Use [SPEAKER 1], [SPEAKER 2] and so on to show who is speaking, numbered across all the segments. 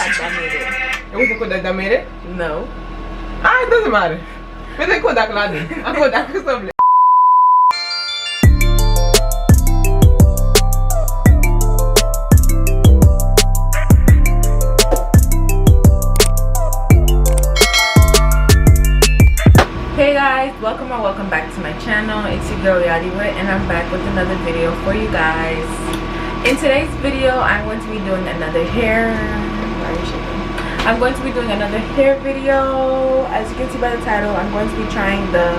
[SPEAKER 1] that made it.
[SPEAKER 2] It was the Kodak that made it?
[SPEAKER 1] No.
[SPEAKER 2] Ah, it doesn't matter. It's a Kodak lady. A Kodak is lovely.
[SPEAKER 1] Hey guys, welcome back to my channel. It's your girl RealityWhit, and I'm back with another video for you guys. In today's video, I'm going to be doing another hair. Why are you shaking? I'm going to be doing another hair video. As you can see by the title, I'm going to be trying the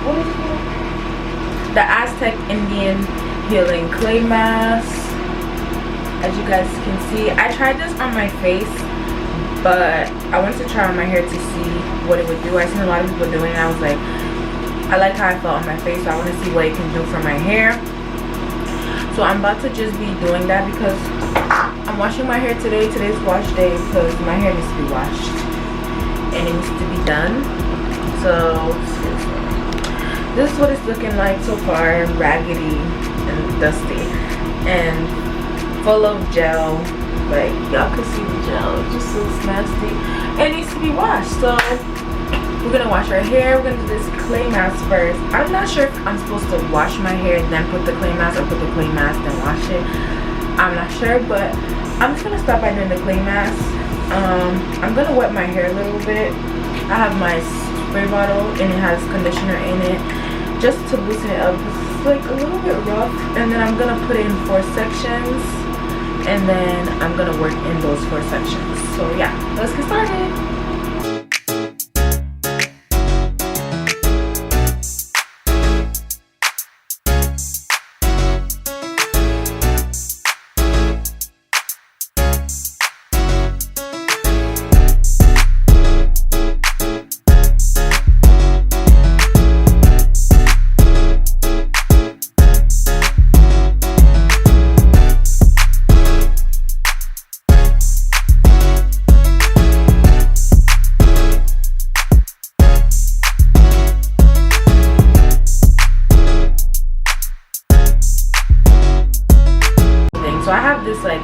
[SPEAKER 1] what is it called? The AZTEC Indian Healing Clay Mask. As you guys can see, I tried this on my face, but I wanted to try on my hair to see what it would do. I seen a lot of people doing it. I was like, I like how I felt on my face, so I want to see what it can do for my hair. So I'm about to just be doing that because I'm washing my hair today. Today's wash day because my hair needs to be washed and it needs to be done. So this is what it's looking like so far, raggedy and dusty and full of gel. Like, y'all can see the gel, it just looks nasty. It needs to be washed. So we're gonna wash our hair. We're gonna do this clay mask first. I'm not sure if I'm supposed to wash my hair then put the clay mask, or put the clay mask then wash it. I'm not sure, but I'm just gonna start by doing the clay mask. I'm gonna wet my hair a little bit. I have my spray bottle and it has conditioner in it just to loosen it up because it's like a little bit rough. And then I'm gonna put it in 4 sections. And then I'm gonna work in those 4 sections. So yeah, let's get started. So I have this like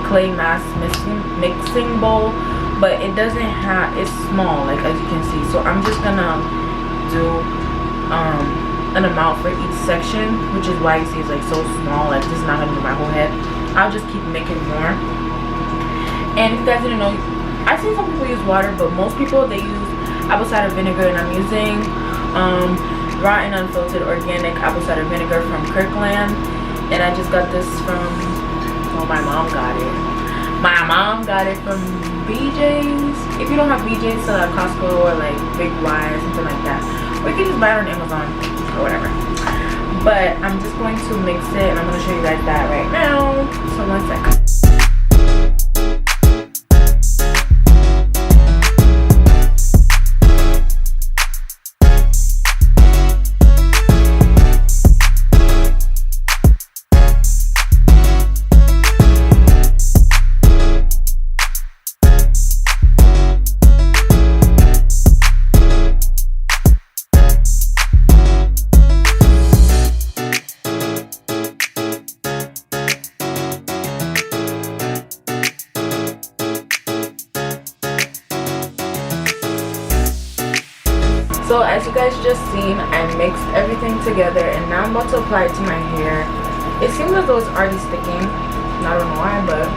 [SPEAKER 1] clay mask mixing bowl, but it doesn't have, it's small, like as you can see. So I'm just gonna do an amount for each section, which is why you see it's like so small. Like this is not gonna be my whole head. I'll just keep making more. And if you guys didn't know, I've seen some people use water, but most people they use apple cider vinegar, and I'm using raw and unfiltered organic apple cider vinegar from Kirkland. And I just got this from, well, my mom got it. My mom got it from BJ's. If you don't have BJ's, sell at Costco or like Big Y or something like that. Or you can just buy it on Amazon or whatever. But I'm just going to mix it and I'm going to show you guys that right now. So 1 second. So as you guys just seen, I mixed everything together and now I'm about to apply it to my hair. It seems as though it's already sticking. I don't know why, but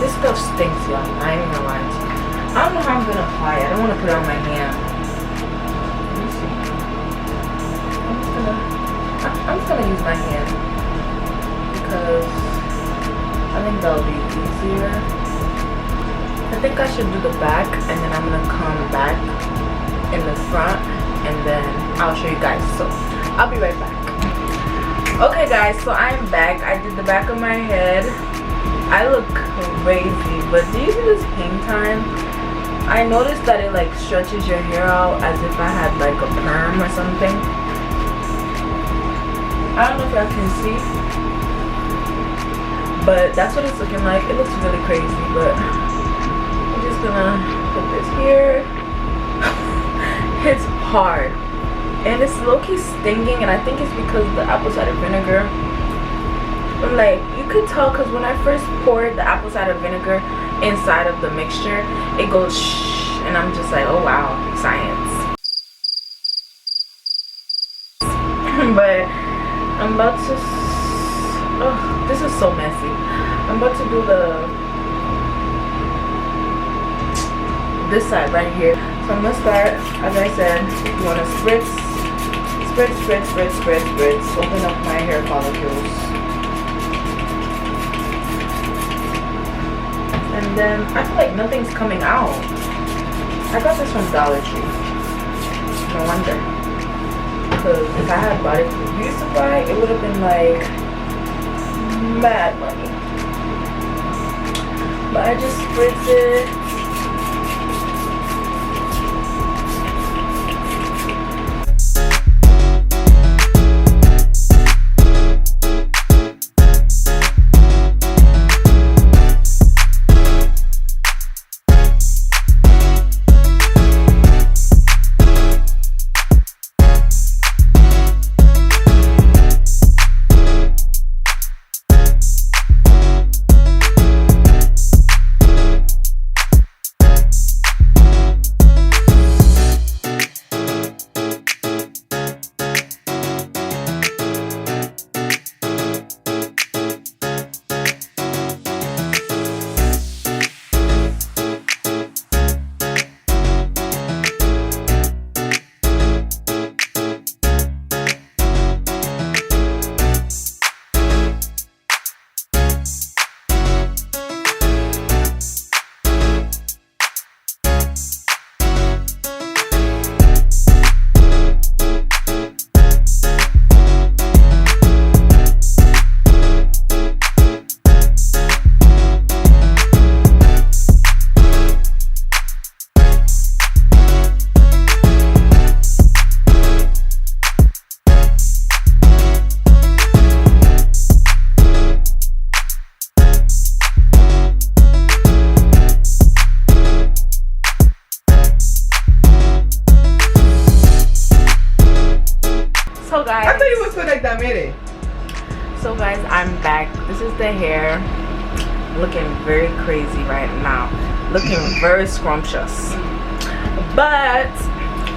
[SPEAKER 1] this stuff stinks, y'all. I ain't even gonna lie to you. I don't know how I'm gonna apply it. I don't want to put it on my hand. Let me see. I'm just gonna use my hand because I think that'll be easier. I think I should do the back and then I'm gonna come back in the front and then I'll show you guys. So I'll be right back. Okay guys, so I'm back. I did the back of my head. I look crazy, but do you see this hang time? I noticed that it like stretches your hair out as if I had like a perm or something. I don't know if y'all can see, but that's what it's looking like. It looks really crazy, but I'm just gonna put this here. It's hard and it's low-key stinging, and I think it's because of the apple cider vinegar. I don't know if y'all can see, but that's what it's looking like. It looks really crazy, but I'm just gonna put this here. It's hard and it's low-key stinging, and I think it's because the apple cider vinegar. But like, you could tell because when I first poured the apple cider vinegar inside of the mixture, it goes shh, and I'm just like, oh wow, science. But I'm about to, oh, this is so messy. I'm about to do this side right here. So I'm gonna start, as I said, you wanna spritz. Open up my hair follicles. And then I feel like nothing's coming out. I got this from Dollar Tree. No wonder. Because if I had bought it from beauty supply, it would have been like mad money. But I just spritz it. So guys, I'm back. This is the hair, looking very crazy right now, looking very scrumptious. But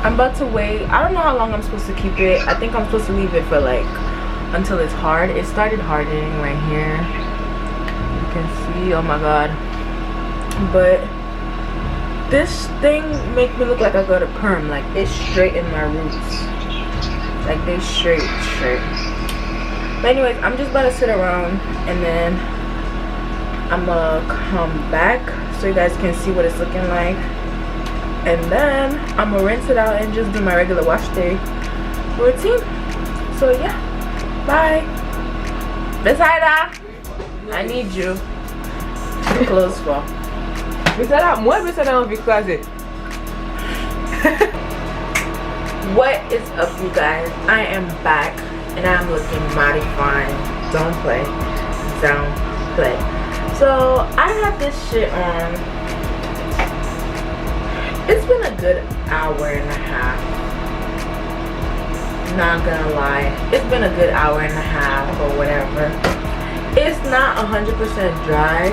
[SPEAKER 1] I'm about to wait. I don't know how long I'm supposed to keep it. I think I'm supposed to leave it for like until it's hard. It started hardening right here, you can see. Oh my god. But this thing make me look like I got a perm. Like it's straight in my roots, like they straight. But anyways, I'm just about to sit around and then I'm gonna come back so you guys can see what it's looking like, and then I'm gonna rinse it out and just do my regular wash day routine. So yeah, bye. Besaida, I need you. Close for.
[SPEAKER 2] Besaida, moi besaida envie closet.
[SPEAKER 1] What is up, you guys? I am back. And I'm looking mighty fine. Don't play. So I have this shit on. It's been a good hour and a half. Not gonna lie. It's been a good hour and a half or whatever. It's not 100% dry.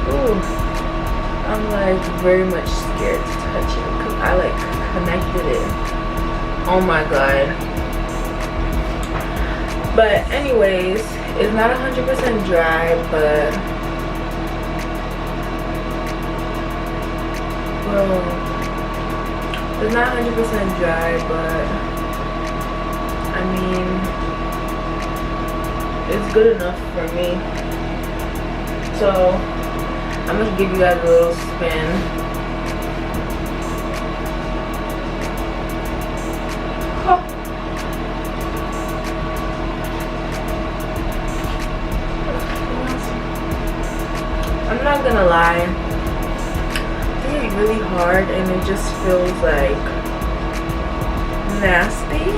[SPEAKER 1] Ooh. I'm like very much scared to touch it because I like connected it. Oh my god. But anyways, it's not 100% dry, but bro, it's not 100% dry, but I mean, it's good enough for me. So I'm gonna give you guys a little spin. I'm not gonna lie, this is really hard and it just feels like nasty.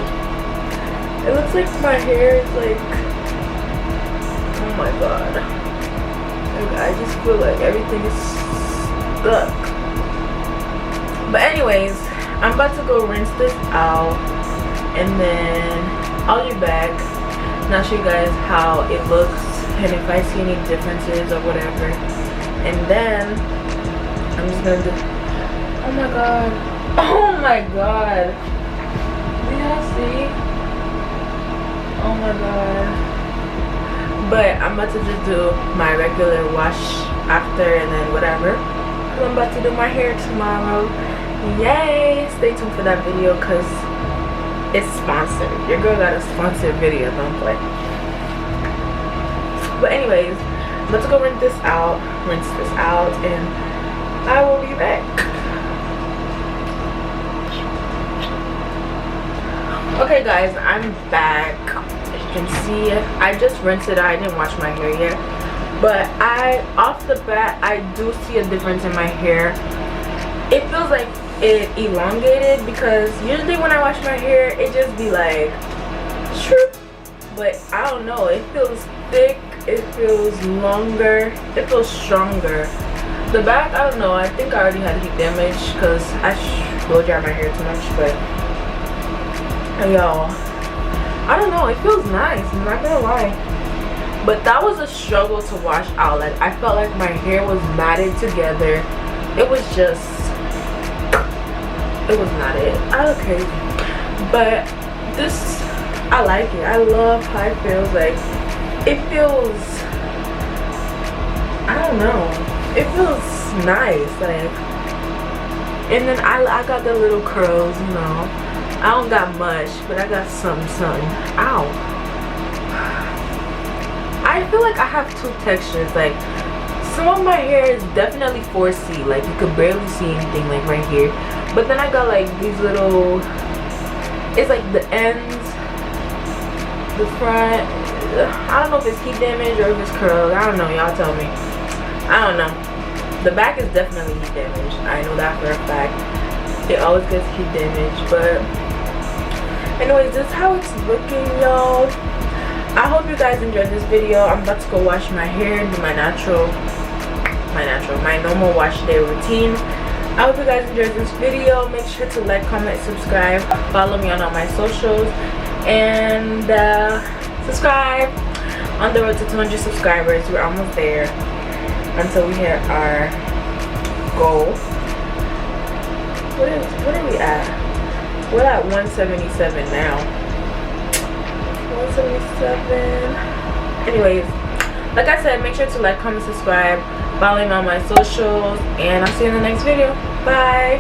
[SPEAKER 1] It looks like my hair is like, oh my god, like I just feel like everything is stuck. But anyways, I'm about to go rinse this out and then I'll be back and I'll show you guys how it looks and if I see any differences or whatever. And then I'm just gonna do, oh my god, oh my god, do y'all see? Oh my god. But I'm about to just do my regular wash after and then whatever. I'm about to do my hair tomorrow. Yay! Stay tuned for that video because it's sponsored. Your girl got a sponsored video, don't play. But anyways, I'm about to go rinse this out, and I will be back. Okay guys, I'm back. As you can see, I just rinsed it out. I didn't wash my hair yet, but off the bat I do see a difference in my hair. It feels like it elongated, because usually when I wash my hair it just be like shoop, but I don't know, it feels thick, it feels longer, it feels stronger. The back, I don't know, I think I already had heat damage because I blow dry my hair too much, but y'all, I don't know, it feels nice, I'm not gonna lie. But that was a struggle to wash out. Like, I felt like my hair was matted together. It was just, it was not it. I look crazy. But this, I like it. I love how it feels. Like, it feels, I don't know, it feels nice. Like, and then I got the little curls, you know. I don't got much, but I got some. Ow. I feel like I have two textures. Like, some of my hair is definitely 4C, like you could barely see anything, like right here. But then I got like these little, it's like the ends, the front, I don't know if it's heat damage or if it's curls. I don't know, y'all tell me. I don't know. The back is definitely heat damage. I know that for a fact. It always gets heat damage. But anyways, this is how it's looking, y'all. I hope you guys enjoyed this video. I'm about to go wash my hair and do my normal wash day routine. I hope you guys enjoyed this video. Make sure to like, comment, subscribe, follow me on all my socials, and subscribe. On the road to 200 subscribers, we're almost there until we hit our goal. What are we at? We're at 177 now. 177. Anyways, like I said, make sure to like, comment, subscribe, follow me on my socials, and I'll see you in the next video. Bye.